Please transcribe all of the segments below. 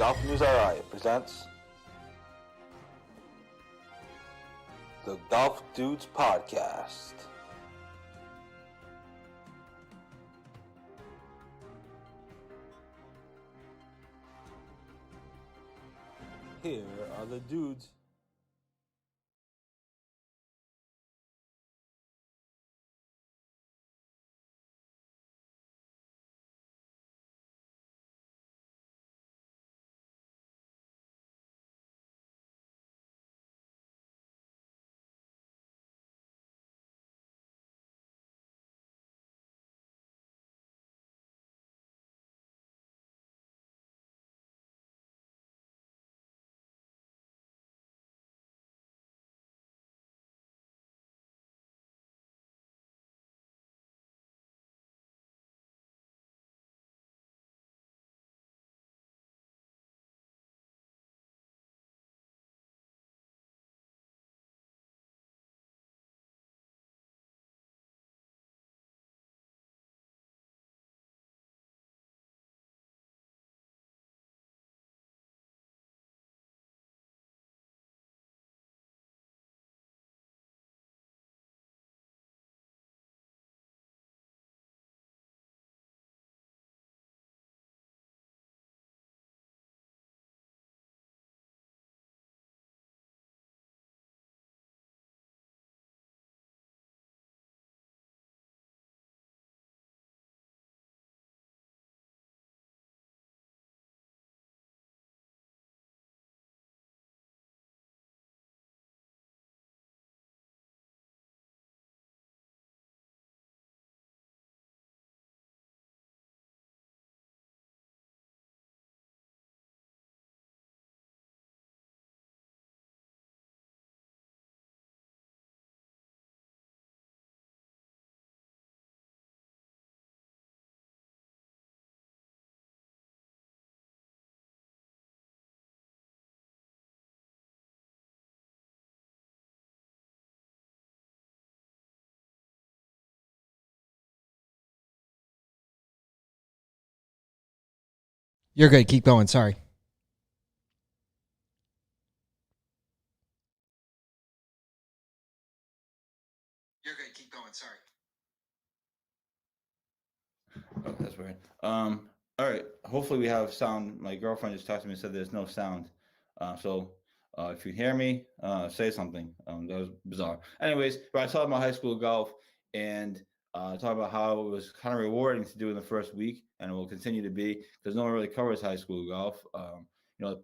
Golf News RI presents the Golf Dudes Podcast. Here are the dudes. You're good. Keep going. Sorry. You're good. Keep going. Sorry. Oh, that's weird. All right. Hopefully we have sound. My girlfriend just talked to me and said there's no sound. So if you hear me, say something. That was bizarre. Anyways, but I talked about high school golf and talked about how it was kind of rewarding to do in the first week, and it will continue to be because no one really covers high school golf.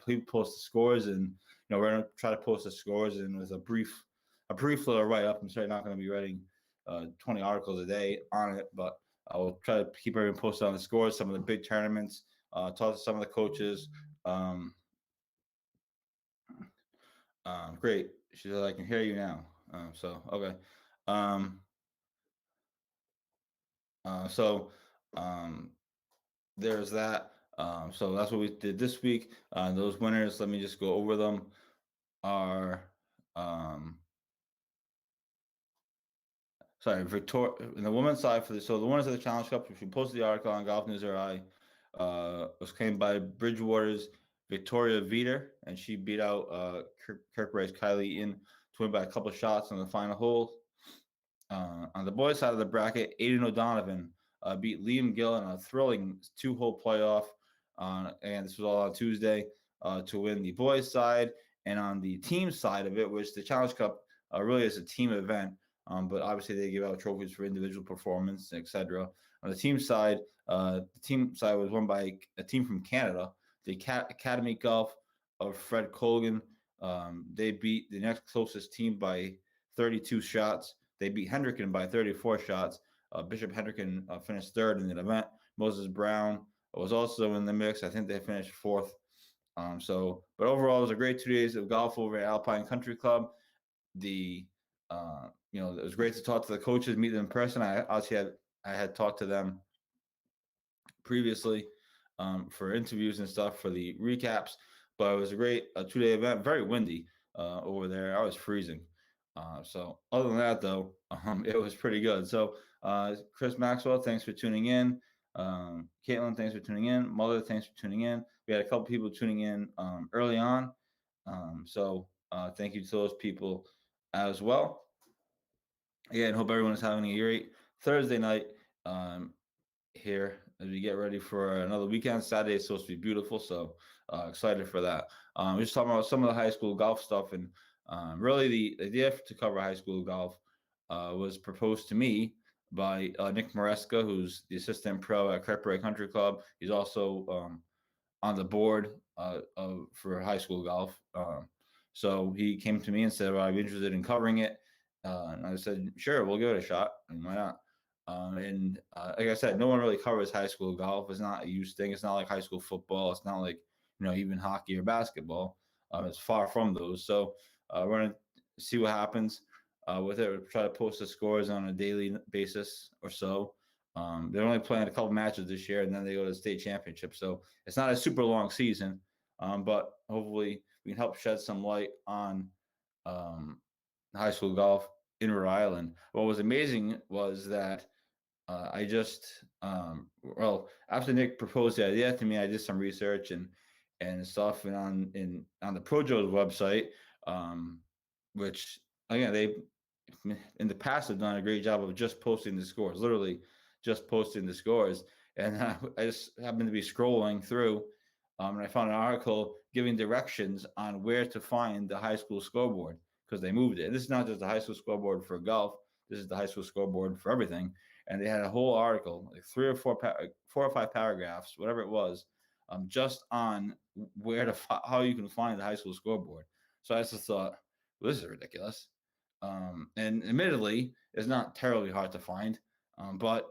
People post the scores, and we're gonna try to post the scores, and with a brief little write up. I'm certainly not going to be writing 20 articles a day on it, but I will try to keep everyone posted on the scores, some of the big tournaments, talk to some of the coaches. Um, Great. She said, I can hear you now. Okay. Um, so um, there's that. So that's what we did this week. Those winners, let me just go over them, are um, Victoria in the women's side for the winners of the Challenge Cup, which we posted the article on Golf News RI, was claimed by Bridgewater's Victoria Veeder, and she beat out Kirk Rice Kylie Eaton to win by a couple of shots on the final hole. On the boys' side of the bracket, Aiden O'Donovan beat Liam Gill in a thrilling two-hole playoff, and this was all on Tuesday to win the boys' side. And on the team side of it, which the Challenge Cup really is a team event, but obviously they give out trophies for individual performance, etc. On the team side was won by a team from Canada, the Academy Golf of Fred Colgan. They beat the next closest team by 32 shots. They beat Hendricken by 34 shots. Bishop Hendricken finished third in the event. Moses Brown was also in the mix. I think they finished fourth. But overall, it was a great 2 days of golf over at Alpine Country Club. It was great to talk to the coaches, meet them in person. I had talked to them previously for interviews and stuff for the recaps, but it was a great 2 day event. Very windy over there. I was freezing. So other than that, though, it was pretty good. So Chris Maxwell, thanks for tuning in. Caitlin, thanks for tuning in. Mother, thanks for tuning in. We had a couple people tuning in early on. So thank you to those people as well. Again, hope everyone is having a great Thursday night here as we get ready for another weekend. Saturday is supposed to be beautiful, so excited for that. We're just talking about some of the high school golf stuff, and really the idea to cover high school golf was proposed to me by Nick Maresca, who's the assistant pro at Crepe Country Club. He's also on the board for high school golf. So he came to me and said, well, I'd be interested in covering it. And I said, sure, we'll give it a shot. And why not? Like I said, no one really covers high school golf. It's not a huge thing. It's not like high school football. It's not like, even hockey or basketball. It's far from those. So we're going to see what happens with it. We'll try to post the scores on a daily basis or so. They're only playing a couple matches this year, and then they go to the state championship. So it's not a super long season, but hopefully we can help shed some light on high school golf in Rhode Island. What was amazing was that I just after Nick proposed the idea to me, I did some research and stuff, and on the ProJoe's website, which again they in the past have done a great job of just posting the scores, literally just posting the scores. And I just happened to be scrolling through, and I found an article giving directions on where to find the high school scoreboard because they moved it. This is not just the high school scoreboard for golf. This is the high school scoreboard for everything. And they had a whole article, like 4 or 5 paragraphs, whatever it was, just on how you can find the high school scoreboard. So I just thought, well, this is ridiculous. And admittedly, it's not terribly hard to find, but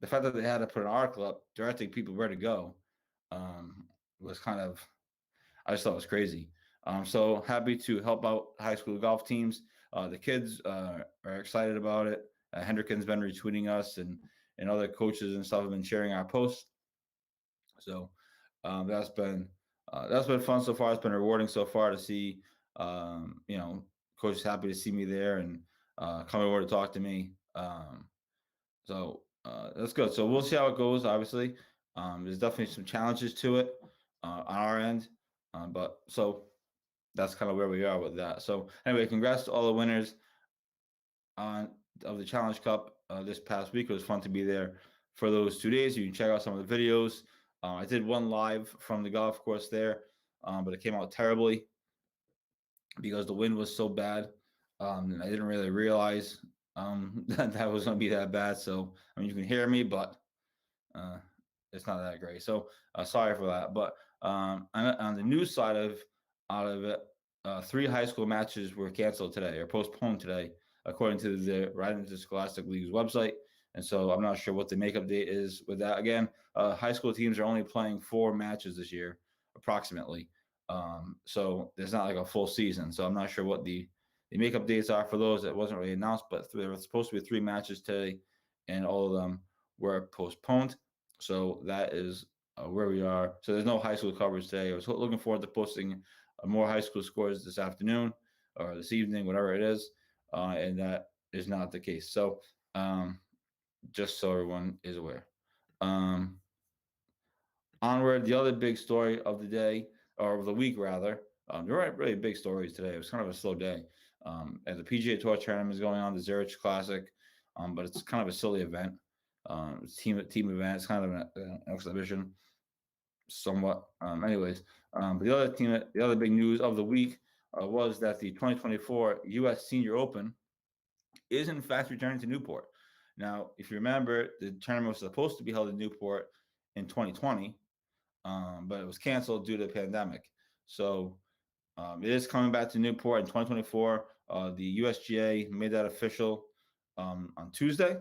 the fact that they had to put an article up directing people where to go was kind of, I just thought it was crazy. So happy to help out high school golf teams. The kids are excited about it. Hendricken's been retweeting us, and other coaches and stuff have been sharing our posts. So that's been fun so far. It's been rewarding so far to see, coaches happy to see me there and coming over to talk to me. So that's good. So we'll see how it goes. Obviously, there's definitely some challenges to it on our end, but so that's kind of where we are with that. So anyway, congrats to all the winners of the Challenge Cup this past week. It was fun to be there for those 2 days. You can check out some of the videos. I did one live from the golf course there, but it came out terribly because the wind was so bad. And I didn't really realize that was going to be that bad. So, I mean, you can hear me, but it's not that great. So sorry for that. But on the news side of it, 3 high school matches were canceled today or postponed today, according to the Riding Interscholastic League's website. And so I'm not sure what the makeup date is with that. Again, high school teams are only playing 4 matches this year, approximately. So there's not like a full season. So I'm not sure what the makeup dates are for those. That wasn't really announced, but there were supposed to be 3 matches today, and all of them were postponed. So that is where we are. So there's no high school coverage today. I was looking forward to posting more high school scores this afternoon or this evening, whatever it is, and that is not the case. So just so everyone is aware. Onward, the other big story of the day, or of the week rather, there weren't really big stories today. It was kind of a slow day. And the PGA Tour tournament is going on, the Zurich Classic, but it's kind of a silly event. It's team event. It's kind of an exhibition, somewhat. Anyways, but the other big news of the week was that the 2024 U.S. Senior Open is in fact returning to Newport. Now, if you remember, the tournament was supposed to be held in Newport in 2020, but it was canceled due to the pandemic. So it is coming back to Newport in 2024. The USGA made that official on Tuesday,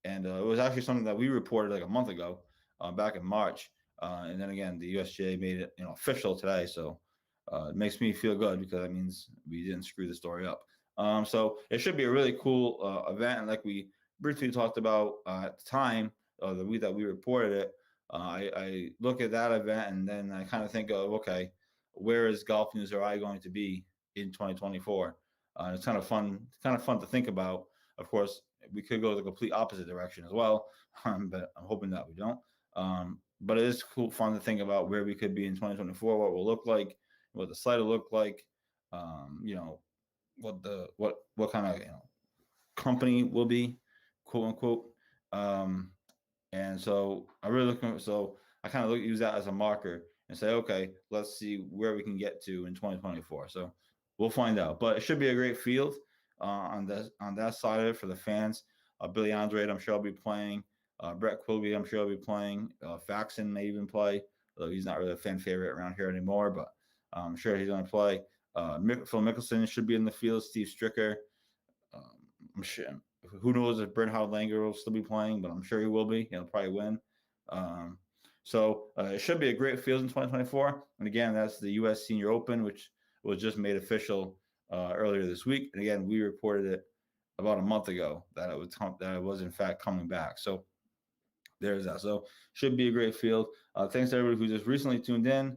and it was actually something that we reported like a month ago, back in March. And then again, the USGA made it official today. So it makes me feel good because that means we didn't screw the story up. So it should be a really cool event, and like we briefly talked about at the time, the week that we reported it, I look at that event and then I kind of think of, okay, where is Golf News RI going to be in 2024? It's kind of fun to think about. Of course, we could go the complete opposite direction as well, but I'm hoping that we don't. but it is cool, fun to think about where we could be in 2024, what we'll look like, what the slide will look like, you know, what kind of company will be, quote unquote. Um, and so I really so I kind of use that as a marker and say, okay, let's see where we can get to in 2024. So we'll find out. But it should be a great field on that side of it for the fans. Billy Andrade, I'm sure I'll be playing. Brett Quilby, I'm sure I'll be playing. Faxon may even play, although he's not really a fan favorite around here anymore. But I'm sure he's going to play. Phil Mickelson should be in the field. Steve Stricker. Um, I'm sure. Who knows if Bernhard Langer will still be playing, but I'm sure he will be. He'll probably win. So it should be a great field in 2024. And again, that's the U.S. Senior Open, which was just made official earlier this week. And again, we reported it about a month ago that it was in fact coming back. So there's that. So should be a great field. Thanks to everybody who just recently tuned in.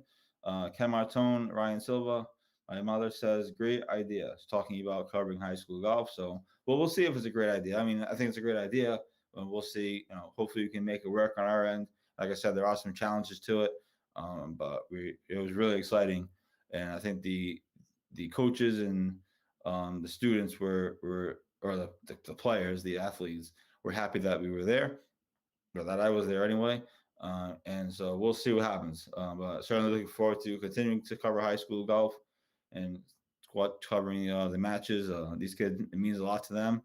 Ken Martone, Ryan Silva. My mother says, great idea. It's talking about covering high school golf. So, well, we'll see if it's a great idea. I mean, I think it's a great idea. And we'll see. Hopefully we can make it work on our end. Like I said, there are some challenges to it, but it was really exciting. And I think the coaches and the students or the players, the athletes, were happy that we were there, or that I was there anyway. And so we'll see what happens. But certainly looking forward to continuing to cover high school golf and covering the matches. These kids, it means a lot to them.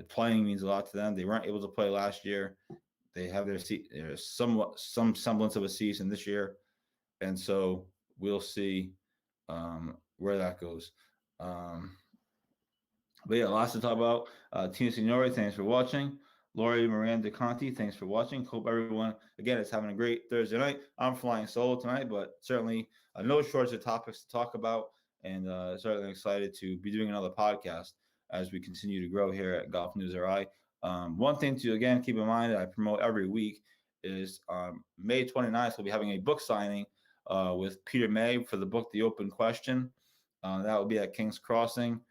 Playing means a lot to them. They weren't able to play last year. They have some semblance of a season this year, and so we'll see where that goes. But yeah, lots to talk about. Tina Signori, thanks for watching. Lori Miranda Conti, thanks for watching. Hope everyone, again, is having a great Thursday night. I'm flying solo tonight, but certainly no shortage of topics to talk about, and certainly excited to be doing another podcast as we continue to grow here at Golf News RI. One thing to, again, keep in mind that I promote every week is May 29th, we'll be having a book signing with Peter May for the book, The Open Question. That will be at King's Crossing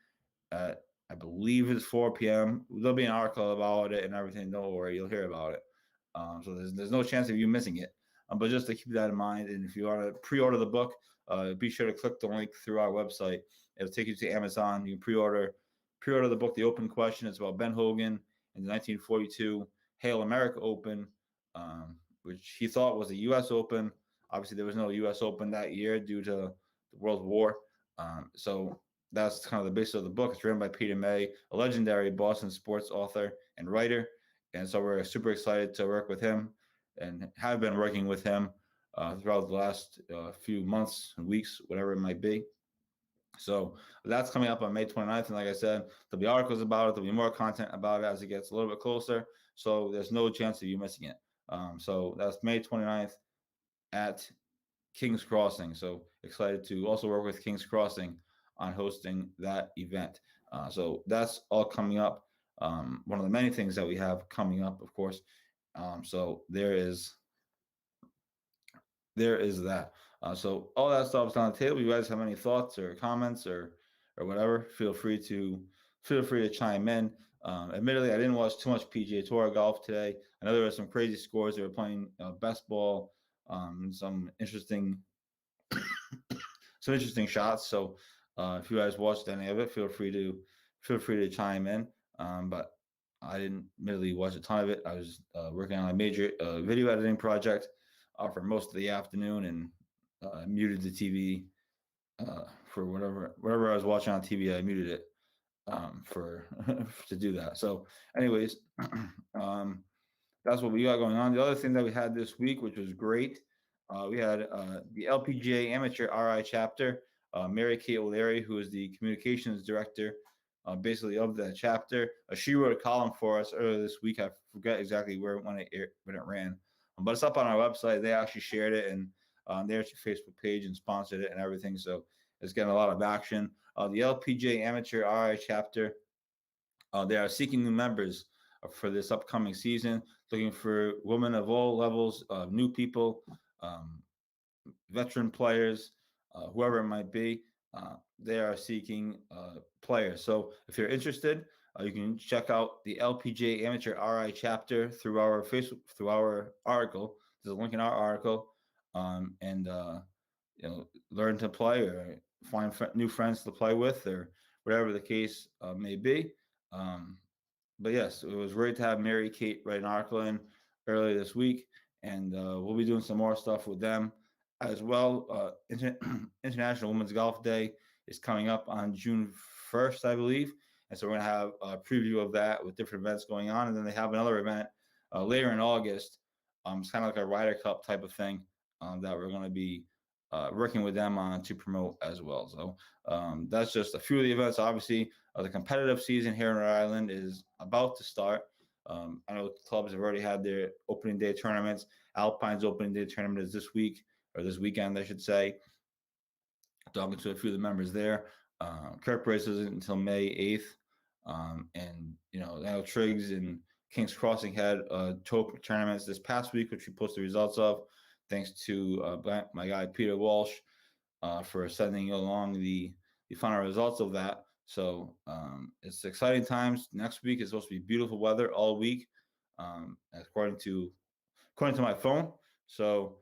at, I believe it's 4 p.m. There'll be an article about it and everything. Don't worry, you'll hear about it. So there's no chance of you missing it. But just to keep that in mind, and if you want to pre-order the book, be sure to click the link through our website. It'll take you to Amazon. You can pre-order the book, The Open Question. It's about Ben Hogan in the 1942 Hail America Open, which he thought was a U.S. Open. Obviously, there was no U.S. Open that year due to the World War. So that's kind of the basis of the book. It's written by Peter May, a legendary Boston sports author and writer. And so we're super excited to work with him and have been working with him throughout the last few months and weeks, whatever it might be. So that's coming up on May 29th. And like I said, there'll be articles about it. There'll be more content about it as it gets a little bit closer. So there's no chance of you missing it. So that's May 29th at King's Crossing. So excited to also work with King's Crossing on hosting that event. So that's all coming up. One of the many things that we have coming up, of course. So there is that. So all that stuff is on the table. You guys have any thoughts or comments or whatever? Feel free to chime in. Admittedly, I didn't watch too much PGA Tour golf today. I know there were some crazy scores. They were playing best ball, some interesting shots. So if you guys watched any of it, feel free to chime in. But I didn't really watch a ton of it. I was working on a major video editing project for most of the afternoon, and muted the TV for whatever I was watching on TV. I muted it for to do that. So, anyways, that's what we got going on. The other thing that we had this week, which was great, we had the LPGA Amateur RI chapter. Mary Kate O'Leary, who is the communications director, basically of that chapter. She wrote a column for us earlier this week. I forget exactly when it ran, but it's up on our website. They actually shared it and on their Facebook page and sponsored it and everything. So it's getting a lot of action. The LPGA Amateur RI chapter, they are seeking new members for this upcoming season, looking for women of all levels, new people, veteran players, whoever it might be. They are seeking players. So if you're interested, you can check out the LPGA Amateur RI chapter through our Facebook, through our article there's a link in our article, and learn to play or find new friends to play with, or whatever the case may be. Um, but yes, it was great to have Mary Kate write an article in earlier this week, and we'll be doing some more stuff with them as well. International Women's Golf Day is coming up on June 1st, I believe, and so we're going to have a preview of that with different events going on, and then they have another event later in August. It's kind of like a Ryder Cup type of thing that we're going to be working with them on to promote as well. So that's just a few of the events. Obviously, the competitive season here in Rhode Island is about to start. I know clubs have already had their opening day tournaments. Alpine's opening day tournament is this week, or this weekend, I should say. Talking to a few of the members there. Kirk Race isn't until May 8th. And, now Triggs and Kings Crossing had tournaments this past week, which we posted the results of. Thanks to my guy Peter Walsh for sending along the final results of that. So it's exciting times. Next week is supposed to be beautiful weather all week, according to my phone. So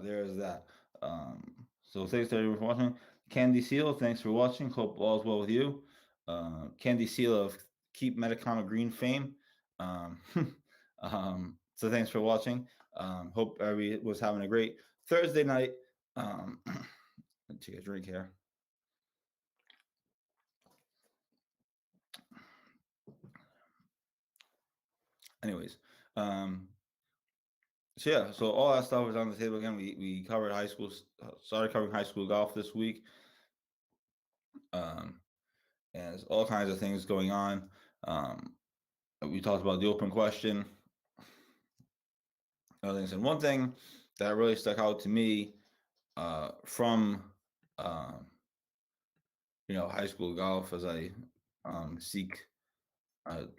there's that. So thanks to everyone for watching. Candy Seal, thanks for watching. Hope all is well with you. Candy Seal of Keep Metacama Green fame. So thanks for watching. Hope everybody was having a great Thursday night. Let's take a drink here. Anyways, so all that stuff was on the table again. We covered high school, started covering high school golf this week. And there's all kinds of things going on. We talked about the open question, other things, and one thing that really stuck out to me from high school golf as I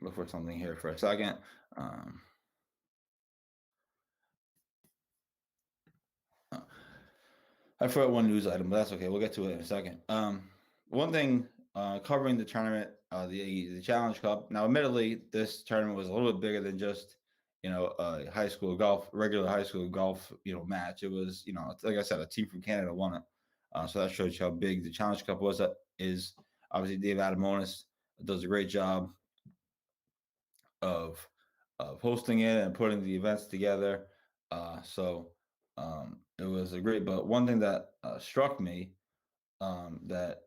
look for something here for a second. I forgot one news item, but that's okay. We'll get to it in a second. One thing covering the tournament, the Challenge Cup. Now, admittedly, this tournament was a little bit bigger than just a regular high school golf match. It was like I said, a team from Canada won it. So that shows you how big the Challenge Cup was. Is obviously Dave Adamonis does a great job of hosting it and putting the events together. It was a great. But one thing that struck me that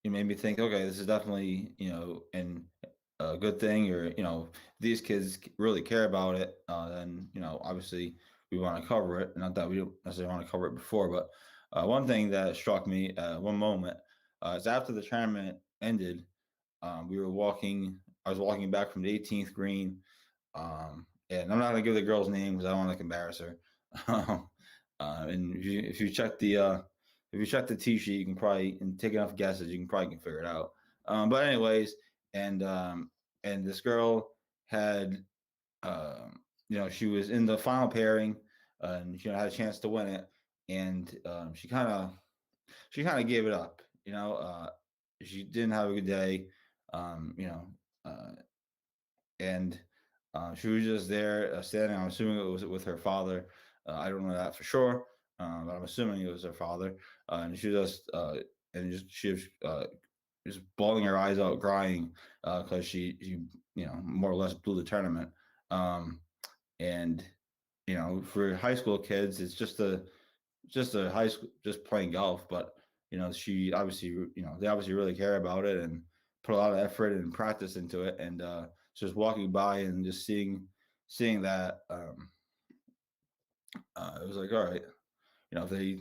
it made me think, okay, this is definitely a good thing, or these kids really care about it, then obviously we want to cover it. Not that we don't necessarily want to cover it before, but one thing that struck me at one moment is after the tournament ended, I was walking back from the 18th green, and I'm not gonna give the girl's name because I don't want to embarrass her. And if you check the tee sheet, you can probably, and take enough guesses, you can probably figure it out. But anyways, and this girl had, she was in the final pairing, and had a chance to win it, and she kind of gave it up. She didn't have a good day, and she was just there standing. I'm assuming it was with her father. I don't know that for sure, but I'm assuming it was her father. And she she was just bawling her eyes out, crying because she more or less blew the tournament. And for high school kids, it's just a high school, just playing golf. But she obviously they obviously really care about it and put a lot of effort and practice into it. And just walking by and just seeing that, it was like, all right, if they,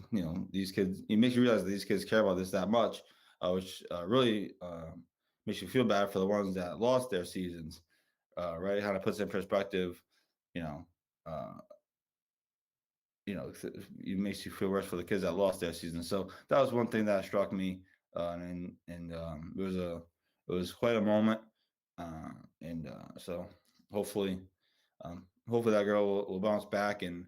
these kids, it makes you realize that these kids care about this that much, which really makes you feel bad for the ones that lost their seasons, right? It kind of puts in perspective, it makes you feel worse for the kids that lost their season. So that was one thing that struck me, and it was quite a moment, so hopefully that girl will bounce back and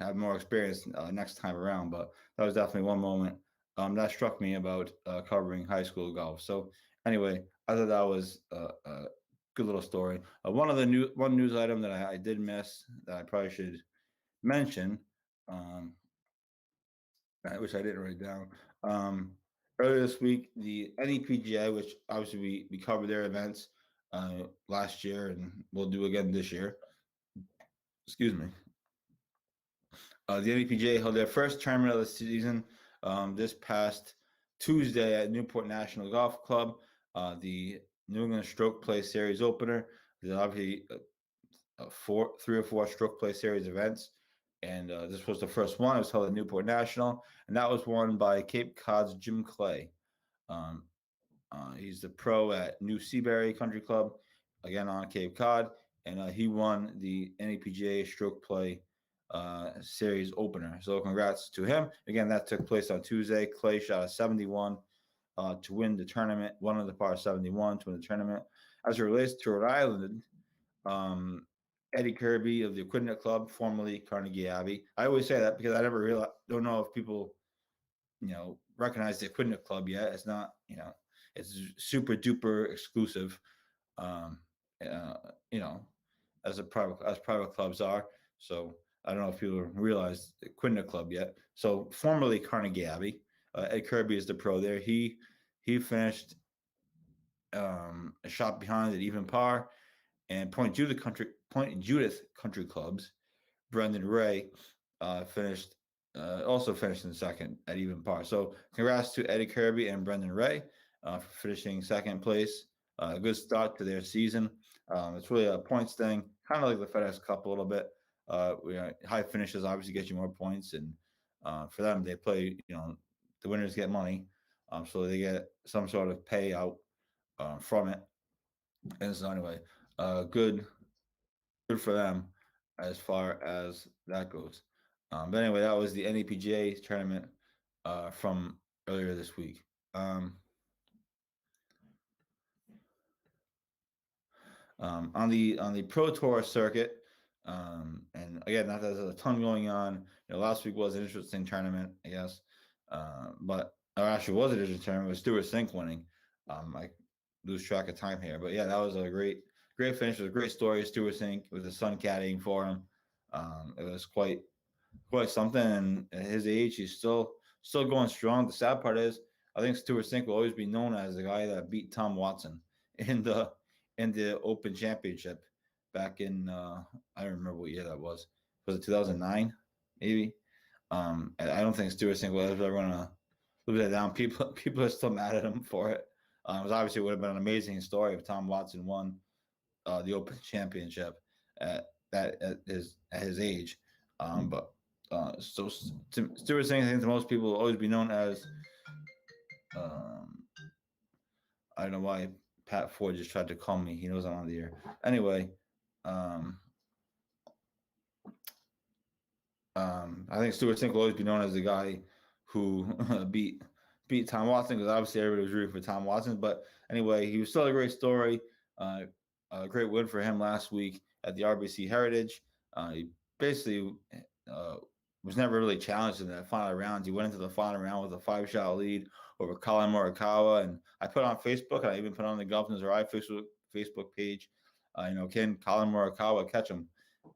have more experience next time around. But that was definitely one moment that struck me about covering high school golf. So anyway, I thought that was a good little story. One news item that I did miss that I probably should mention, um, which I didn't write down. Um, Earlier this week, the NEPGA, which obviously we covered their events last year and we'll do again this year. Excuse me. The NEPGA held their first tournament of the season this past Tuesday at Newport National Golf Club. The New England Stroke Play Series opener. There's obviously three or four Stroke Play Series events, and this was the first one. It was held at Newport National, and that was won by Cape Cod's Jim Clay. He's the pro at New Seabury Country Club, again on Cape Cod, and he won the NEPGA Stroke Play Series opener. So congrats to him. Again, that took place on Tuesday. Clay shot a 71 to win the tournament, one of the par 71 to win the tournament. As it relates to Rhode Island, Eddie Kirby of the Aquidneck Club, formerly Carnegie Abbey. I always say that because I never don't know if people, recognize the Aquidneck Club yet. It's not, it's super duper exclusive, as private clubs are. So I don't know if people realize the Aquidneck Club yet. So formerly Carnegie Abbey, Ed Kirby is the pro there. He finished a shot behind at even par, and Point Judith Country Club's Brendan Ray also finished in second at even par. So congrats to Eddie Kirby and Brendan Ray for finishing second place. A good start to their season. It's really a points thing, kind of like the FedEx Cup a little bit. High finishes obviously get you more points, and for them they play. The winners get money, so they get some sort of payout from it. And so anyway, good for them as far as that goes. But anyway, that was the NEPGA tournament from earlier this week. On the Pro Tour circuit, and again, not that there's a ton going on. Last week was an interesting tournament, I guess, but actually was an interesting tournament with Stewart Cink winning. I lose track of time here, but yeah, that was a great finish. It was a great story. Stewart Cink with his son caddying for him. It was quite something, and at his age, he's still going strong. The sad part is, I think Stewart Cink will always be known as the guy that beat Tom Watson in the Open Championship back in I don't remember what year that was. Was it 2009? Maybe. And I don't think Stewart Cink was ever going to live that down. People are still mad at him for it. It would have been an amazing story if Tom Watson won the Open Championship at his age. But so Stewart Cink, I think to most people, will always be known as I don't know why Pat Ford just tried to call me. He knows I'm on the air. Anyway, I think Stewart Cink will always be known as the guy who beat Tom Watson, because obviously everybody was rooting for Tom Watson. But anyway, he was still a great story. A great win for him last week at the RBC Heritage. He basically was never really challenged in that final round. He went into the final round with a 5-shot lead over Colin Morikawa, and I put on Facebook, and I even put on the Golf News RI Facebook page. Can Colin Morikawa catch him?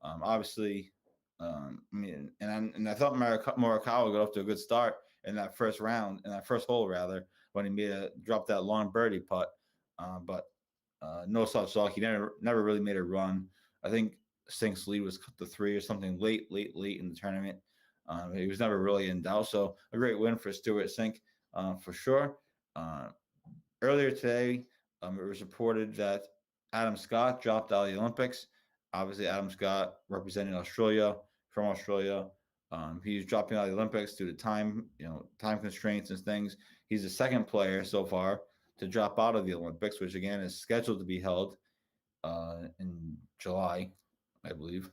Obviously, I thought Morikawa got off to a good start in that first hole rather, when he dropped that long birdie putt, but no such luck. He never really made a run. I think Cink's lead was cut to 3 or something late in the tournament. He was never really in doubt. So a great win for Stewart Cink for sure. Earlier today, it was reported that Adam Scott dropped out of the Olympics. Obviously, Adam Scott representing Australia, from Australia. He's dropping out of the Olympics due to time constraints and things. He's the second player so far to drop out of the Olympics, which again is scheduled to be held in July, I believe.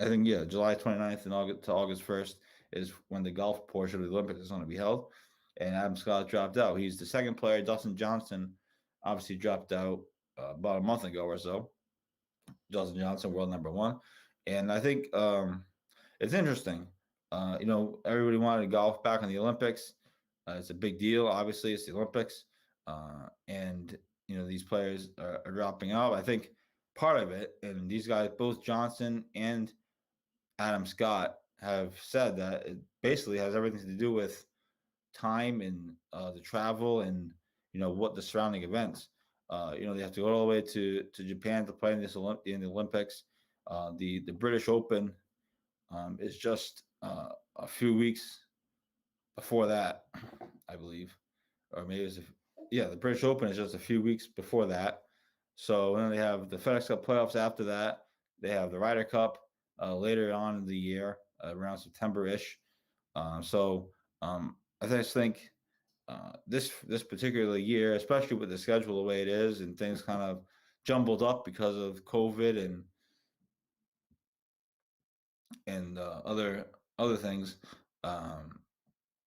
I think, July 29th and August 1st is when the golf portion of the Olympics is going to be held. And Adam Scott dropped out. He's the second player. Dustin Johnson obviously dropped out about a month ago or so. Dustin Johnson, world number 1. And I think it's interesting. Everybody wanted golf back in the Olympics. It's a big deal. Obviously, it's the Olympics, and these players are dropping out. I think part of it, and these guys, both Johnson and Adam Scott, have said that it basically has everything to do with time and the travel and what the surrounding events. They have to go all the way to Japan to play in in the Olympics. The British Open is just a few weeks before that, I believe, or maybe the British Open is just a few weeks before that. So then they have the FedEx Cup playoffs after that. They have the Ryder Cup later on in the year, around September-ish. I just think this particular year, especially with the schedule the way it is, and things kind of jumbled up because of COVID and other things.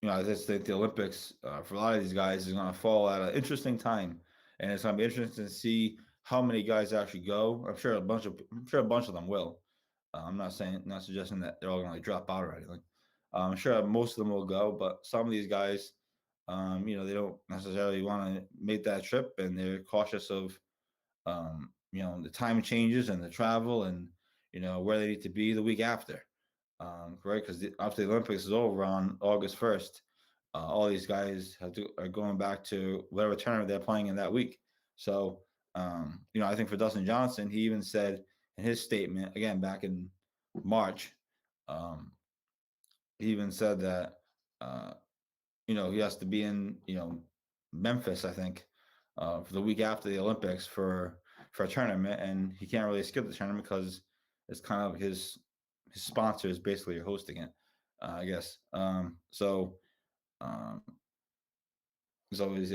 I just think the Olympics for a lot of these guys is going to fall at an interesting time, and it's going to be interesting to see how many guys actually go. I'm sure a bunch of them will. I'm not suggesting that they're all going to drop out or anything. I'm sure most of them will go, but some of these guys, they don't necessarily want to make that trip, and they're cautious of, the time changes and the travel and where they need to be the week after. Right? Because after the Olympics is over on August 1st, all these guys are going back to whatever tournament they're playing in that week. So, I think for Dustin Johnson, he even said in his statement again back in March, he even said that he has to be in Memphis, I think, for the week after the Olympics for a tournament, and he can't really skip the tournament because it's kind of his sponsor is basically hosting it, I guess. It's always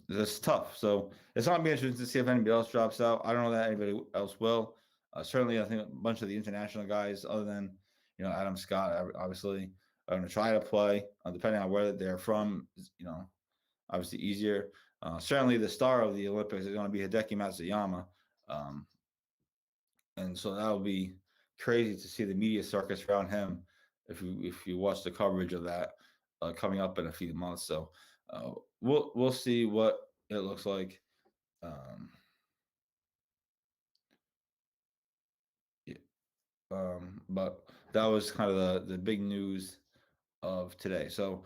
it's tough. So it's not be interesting to see if anybody else drops out. I don't know that anybody else will. Certainly, I think a bunch of the international guys, other than Adam Scott, obviously, are going to try to play. Depending on where they're from, obviously easier. Certainly, the star of the Olympics is going to be Hideki Matsuyama, and so that'll be crazy to see the media circus around him if you watch the coverage of that coming up in a few months. So we'll see what it looks like. But that was kind of the big news of today. So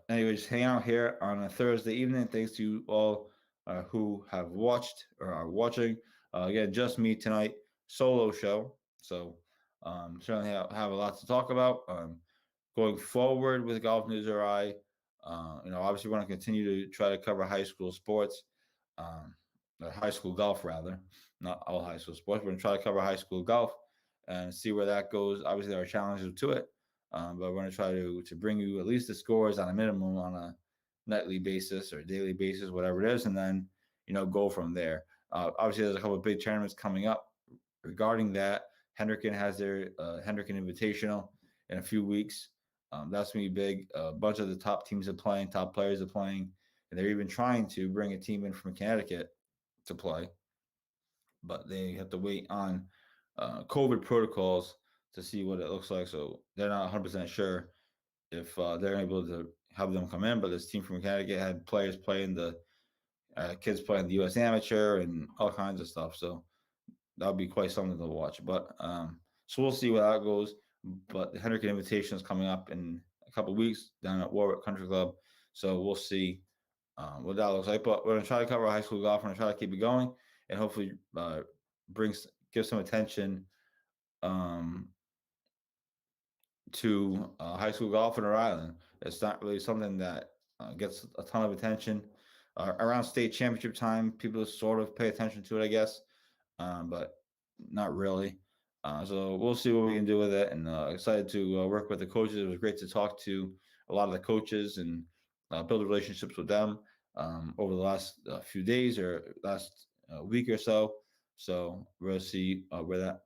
just hang out here on a Thursday evening. Thanks to you all who have watched or are watching. Again, just me tonight, solo show. So certainly have a lot to talk about. Going forward with Golf News RI, obviously we're going to continue to try to cover high school sports, or high school golf rather, not all high school sports. We're going to try to cover high school golf and see where that goes. Obviously, there are challenges to it, but we're going to try to bring you at least the scores on a minimum on a nightly basis or daily basis, whatever it is, and then go from there. Obviously, there's a couple of big tournaments coming up regarding that. Hendricken has their Hendricken Invitational in a few weeks. That's going to be big. A bunch of the top teams are playing, top players are playing, and they're even trying to bring a team in from Connecticut to play, but they have to wait on COVID protocols to see what it looks like. So they're not 100% sure if they're able to have them come in. But this team from Connecticut had players playing kids playing the U.S. Amateur and all kinds of stuff. So that'll be quite something to watch. But so we'll see where that goes. But the Hendricken Invitation is coming up in a couple of weeks down at Warwick Country Club. So we'll see what that looks like. But we're going to try to cover high school golf. We're going to try to keep it going and hopefully give some attention to high school golf in Rhode Island. It's not really something that gets a ton of attention. Around state championship time, people sort of pay attention to it, I guess, but not really. So we'll see what we can do with it, and excited to work with the coaches. It was great to talk to a lot of the coaches and build relationships with them over the last few days or last week or so. So we'll see where that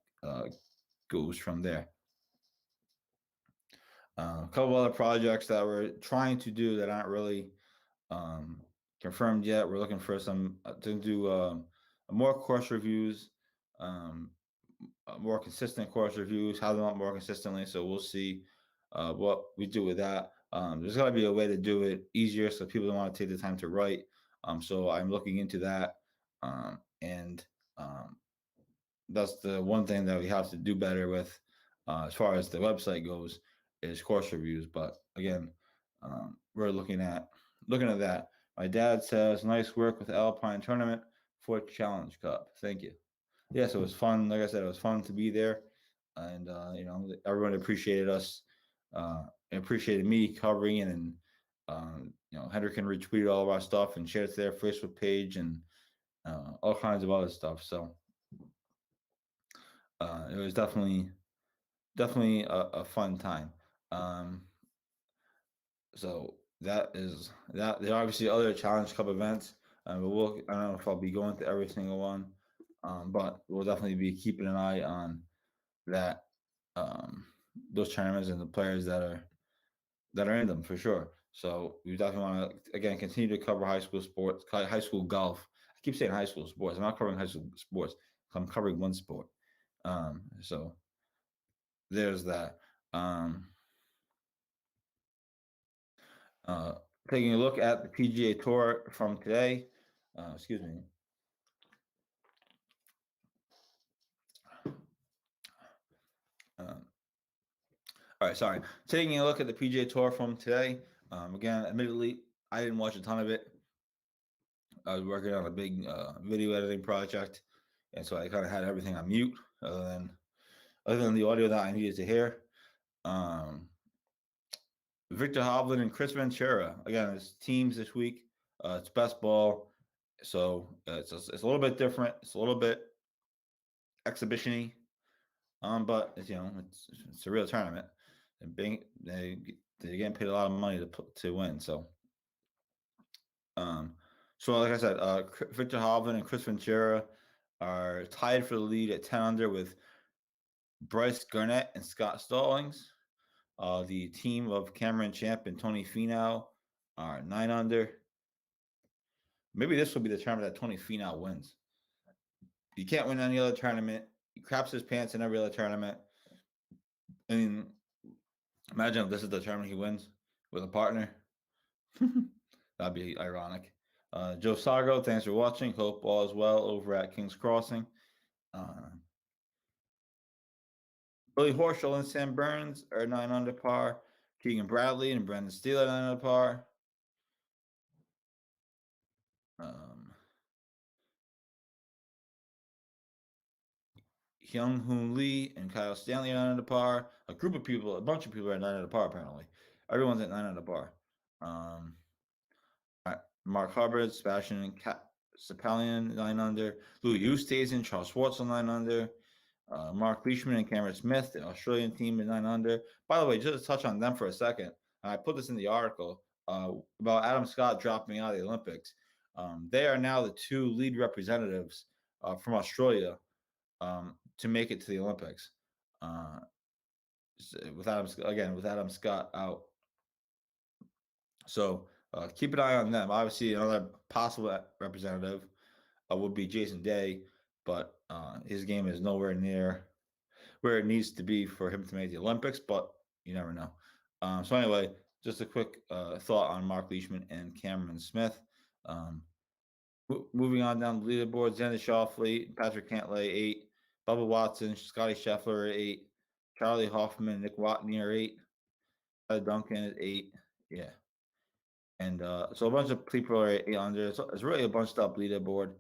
goes from there. A couple other projects that we're trying to do that aren't really confirmed yet. We're looking for some to do more course reviews more consistent course reviews, have them up more consistently. So we'll see what we do with that. There's got to be a way to do it easier so people don't want to take the time to write. So I'm looking into that, and that's the one thing that we have to do better with, as far as the website goes, is course reviews. But again, we're looking at that. My dad says, "Nice work with Alpine Tournament for Challenge Cup." Thank you. Yes, it was fun. Like I said, it was fun to be there, and everyone appreciated us, appreciated me covering it, and Hendricken retweeted all of our stuff and shared it to their Facebook page and all kinds of other stuff. So it was definitely a fun time. So that is that. There are obviously other Challenge Cup events, but I don't know if I'll be going to every single one, but we'll definitely be keeping an eye on that, those tournaments and the players that are in them for sure. So we definitely want to again continue to cover high school sports, high school golf. I keep saying high school sports. I'm not covering high school sports. I'm covering one sport. So there's that. Uh, Taking a look at the PGA Tour from today. Excuse me. All right, sorry. Taking a look at the PGA Tour from today. Again, admittedly, I didn't watch a ton of it. I was working on a big video editing project, and so I kind of had everything on mute, other than the audio that I needed to hear. Victor Hovland and Chris Ventura. Again, it's teams this week. It's best ball, so it's a little bit different. It's a little bit exhibition-y, but it's a real tournament, and they're getting paid a lot of money to win. So like I said, Victor Hovland and Chris Ventura are tied for the lead at 10 under with Bryce Garnett and Scott Stallings. The team of Cameron Champ and Tony Finau are 9 under. Maybe this will be the tournament that Tony Finau wins. He can't win any other tournament. He craps his pants in every other tournament. I mean, imagine if this is the tournament he wins with a partner. That'd be ironic. Joe Sago, thanks for watching. Hope all is well over at King's Crossing. Billy Horschel and Sam Burns are 9 under par. Keegan Bradley and Brendan Steele are 9 under par. Hyung Hoon Lee and Kyle Stanley are 9 under par. A bunch of people are 9 under par apparently. Everyone's at 9 under par. Mark Hubbard, Sebastian and Sapalian 9 under. Louis Oosthuizen, Charles Schwartzel 9 under. Mark Leishman and Cameron Smith, the Australian team, is 9 under. By the way, just to touch on them for a second, I put this in the article about Adam Scott dropping out of the Olympics. They are now the 2 lead representatives from Australia to make it to the Olympics. With Adam Scott out. So keep an eye on them. Obviously, another possible representative would be Jason Day, but his game is nowhere near where it needs to be for him to make the Olympics, but you never know. So anyway, just a quick thought on Mark Leishman and Cameron Smith. Moving on down the leaderboard, Xander Schauffele, Patrick Cantlay 8, Bubba Watson, Scotty Scheffler 8, Charlie Hoffman, Nick Watney are 8, Duncan at 8. Yeah. And so a bunch of people are 8 under. So it's really a bunched up leaderboard.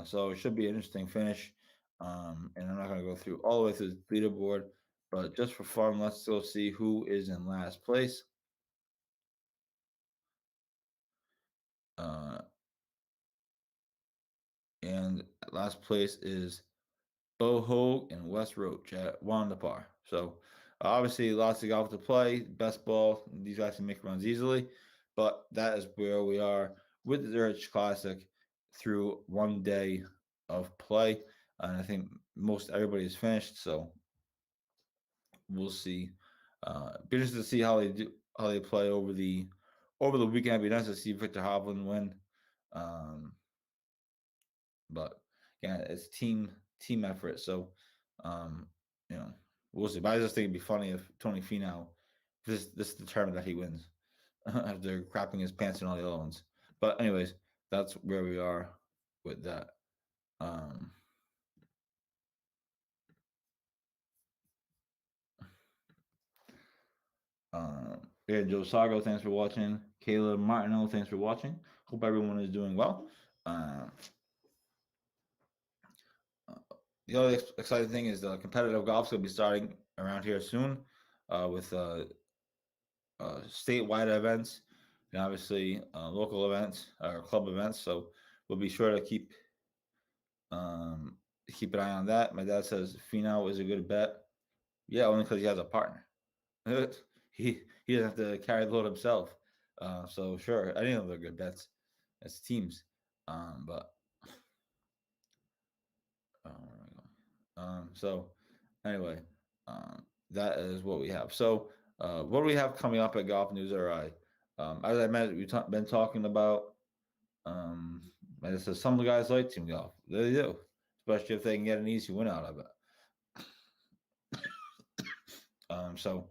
So it should be an interesting finish. And I'm not going to go through all the way through the leaderboard, but just for fun, let's go see who is in last place. And last place is Bo Hoag and Wes Roach at 1 under par. So obviously lots of golf to play. Best ball. These guys can make runs easily. But that is where we are with the Zurich Classic through 1 day of play. And I think most everybody is finished. So we'll see. Be interested to see how they play over the weekend. It'd be nice to see Victor Hovland win. But again, it's team effort. So You know, we'll see. But I just think it'd be funny if Tony Finau, this is the tournament that he wins after crapping his pants in all the other ones. But anyways, that's where we are with that. Um, yeah, Joe Sago, thanks for watching. Caleb Martineau, thanks for watching. Hope everyone is doing well. The other exciting thing is the competitive golf is going to be starting around here soon with statewide events and obviously local events or club events. So we'll be sure to keep an eye on that. My dad says Finau is a good bet. Yeah, only because he has a partner. he doesn't have to carry the load himself. So sure, any of them are good bets as teams. But so anyway, that is what we have. So what do we have coming up at Golf News RI? As I mentioned, we've been talking about. Like I said, some of the guys like team golf. They do, especially if they can get an easy win out of it. So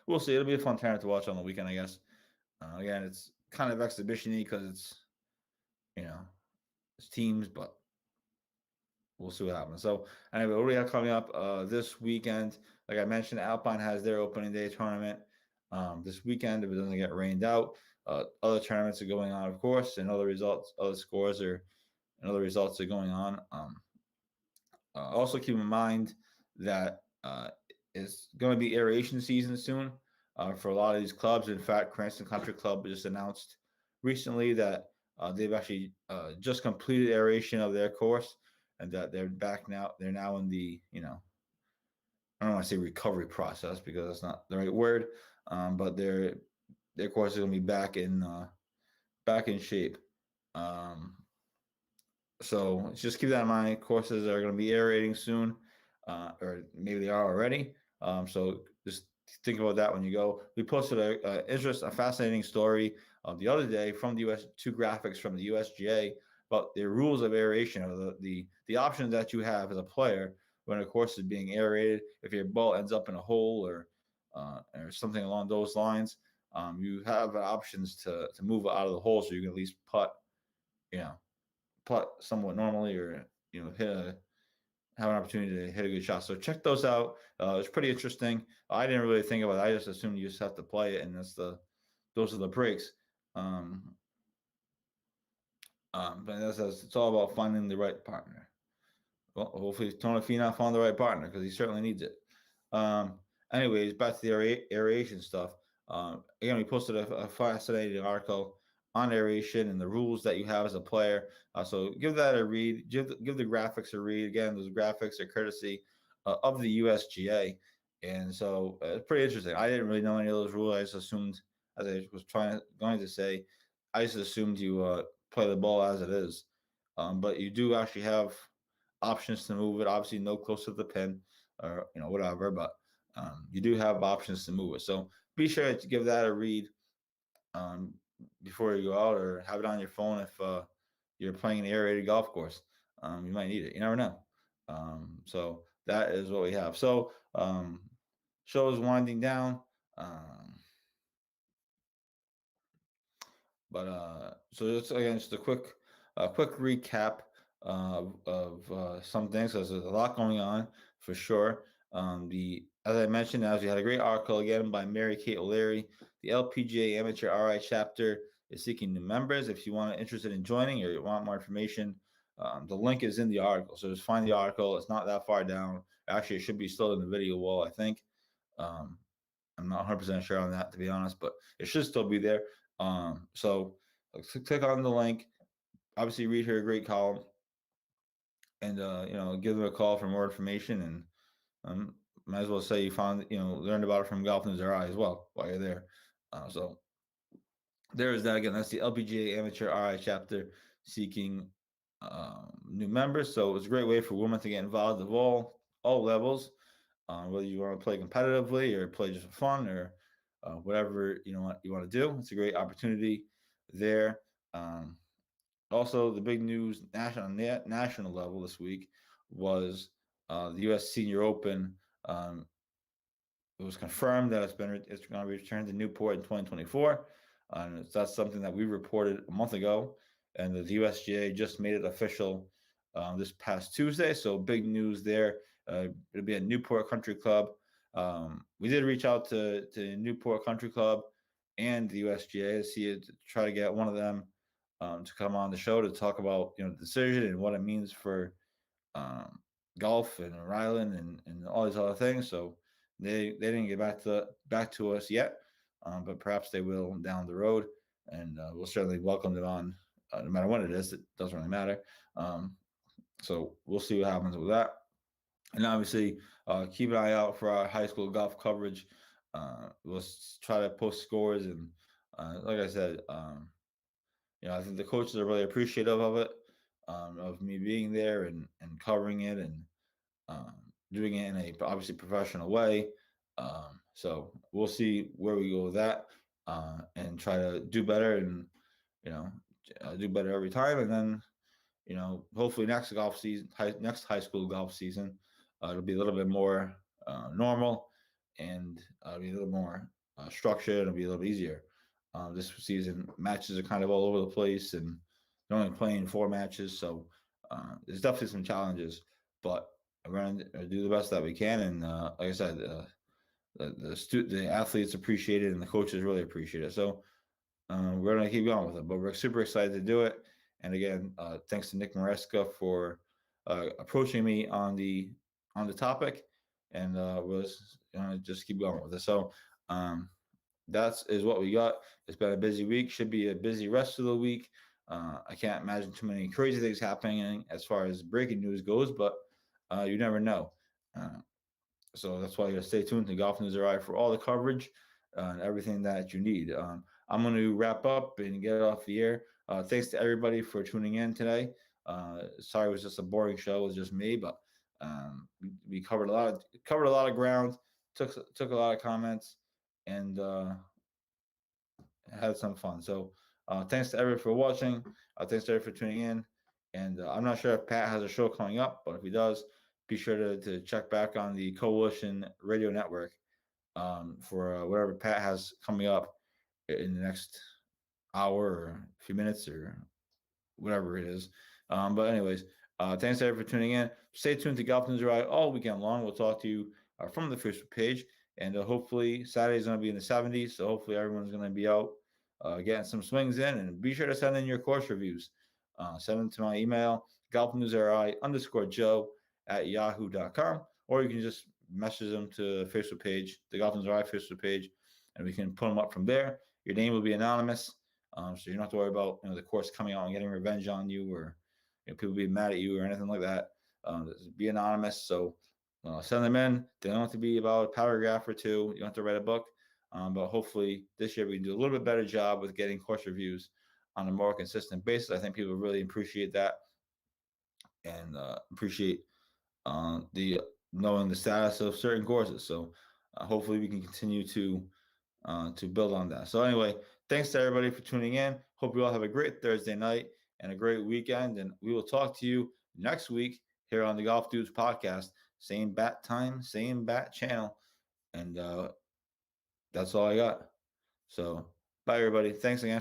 we'll see. It'll be a fun tournament to watch on the weekend, I guess. Again, it's kind of exhibition-y because it's teams, but we'll see what happens. So anyway, what do we have coming up this weekend? Like I mentioned, Alpine has their opening day tournament this weekend if it doesn't get rained out. Other tournaments are going on, of course, and other scores and other results are going on. Also keep in mind that it's going to be aeration season soon for a lot of these clubs. In fact, Cranston Country Club just announced recently that they've actually just completed aeration of their course and that they're back now. They're now in the, I don't want to say recovery process because that's not the right word, but their course is going to be back in shape. So just keep that in mind. Courses are going to be aerating soon, or maybe they are already. So just think about that when you go. We posted a fascinating story the other day from the two graphics from the USGA about the rules of aeration, or the options that you have as a player when a course is being aerated. If your ball ends up in a hole or something along those lines, you have options to move out of the hole so you can at least putt somewhat normally, or have an opportunity to hit a good shot. So check those out. It's pretty interesting. I didn't really think about it. I just assumed you just have to play it, and those are the breaks. But it's all about finding the right partner. Well, hopefully Tony Finau found the right partner because he certainly needs it. Anyways, back to the aeration stuff. Again, we posted a fascinating article on aeration and the rules that you have as a player. So give that a read. Give the graphics a read. Again, those graphics are courtesy of the USGA, and so it's pretty interesting. I didn't really know any of those rules. I just assumed, as I was going to say, I just assumed you play the ball as it is. But you do actually have options to move it. Obviously, no close to the pin or whatever, but you do have options to move it. So be sure to give that a read before you go out, or have it on your phone if you're playing an aerated golf course. You might need it. You never know. So that is what we have. So show is winding down. So just a quick recap of some things, because there's a lot going on for sure. As I mentioned, we had a great article again by Mary Kate O'Leary. The LPGA Amateur RI chapter is seeking new members. If you want interested in joining or you want more information, the link is in the article. So just find the article. It's not that far down. Actually, it should be still in the video wall, I think. I'm not 100% sure on that, to be honest, but it should still be there. So click on the link. Obviously, read her great column, and give them a call for more information. And might as well say you learned about it from Golf News RI as well while you're there. So there is that again. That's the LPGA Amateur RI chapter seeking new members. So it's a great way for women to get involved of all levels, whether you want to play competitively or play just for fun, or whatever you want to do. It's a great opportunity there. Also, the big news national level this week was the U.S. Senior Open. It was confirmed that it's going to be returned to Newport in 2024. That's something that we reported a month ago, and the USGA just made it official this past Tuesday. So big news there. It'll be at Newport Country Club. We did reach out to Newport Country Club and the USGA to try to get one of them to come on the show to talk about the decision and what it means for golf and Rhode Island and all these other things. So they didn't get back to us yet, but perhaps they will down the road, and we'll certainly welcome them on no matter when it is. It doesn't really matter. So we'll see what happens with that. And obviously, keep an eye out for our high school golf coverage. We'll try to post scores, and like I said, I think the coaches are really appreciative of it, of me being there and covering it and doing it in a obviously professional way. So we'll see where we go with that, and try to do better and do better every time. And then hopefully next high school golf season, it'll be a little bit more normal, and it'll be a little more structured. It'll be a little easier. This season, matches are kind of all over the place, and they're only playing 4 matches, so there's definitely some challenges. But we're going to do the best that we can, and like I said, the athletes appreciate it, and the coaches really appreciate it. So we're going to keep going with it, but we're super excited to do it. And again, thanks to Nick Maresca for approaching me on the topic, and we'll just keep going with it. So that is what we got. It's been a busy week. Should be a busy rest of the week. I can't imagine too many crazy things happening as far as breaking news goes, but you never know. So that's why you got to stay tuned to Golf News RI for all the coverage and everything that you need. I'm going to wrap up and get off the air. Thanks to everybody for tuning in today. Sorry, it was just a boring show. It was just me, but we covered a lot of ground. Took a lot of comments, and had some fun. So thanks to everyone for watching. Thanks to everyone for tuning in. And I'm not sure if Pat has a show coming up, but if he does, be sure to check back on the Coalition Radio Network for whatever Pat has coming up in the next hour or a few minutes or whatever it is. But anyways, thanks everyone for tuning in. Stay tuned to Golf News RI all weekend long. We'll talk to you from the Facebook page, and hopefully Saturday's going to be in the 70s, so hopefully everyone's going to be out getting some swings in. And be sure to send in your course reviews. Send them to my email, golfnewsri_joe@yahoo.com, or you can just message them to the Facebook page, the Golf News RI Facebook page, and we can put them up from there. Your name will be anonymous, so you don't have to worry about the course coming out and getting revenge on you, or people being mad at you or anything like that. Be anonymous. So send them in. They don't have to be about a paragraph or two. You don't have to write a book. But hopefully this year we can do a little bit better job with getting course reviews on a more consistent basis. I think people really appreciate that, and appreciate the knowing the status of certain courses. So hopefully we can continue to build on that. So anyway, thanks to everybody for tuning in. Hope you all have a great Thursday night and a great weekend. And we will talk to you next week here on the Golf Dudes podcast. Same bat time, same bat channel. And that's all I got. So bye, everybody. Thanks again.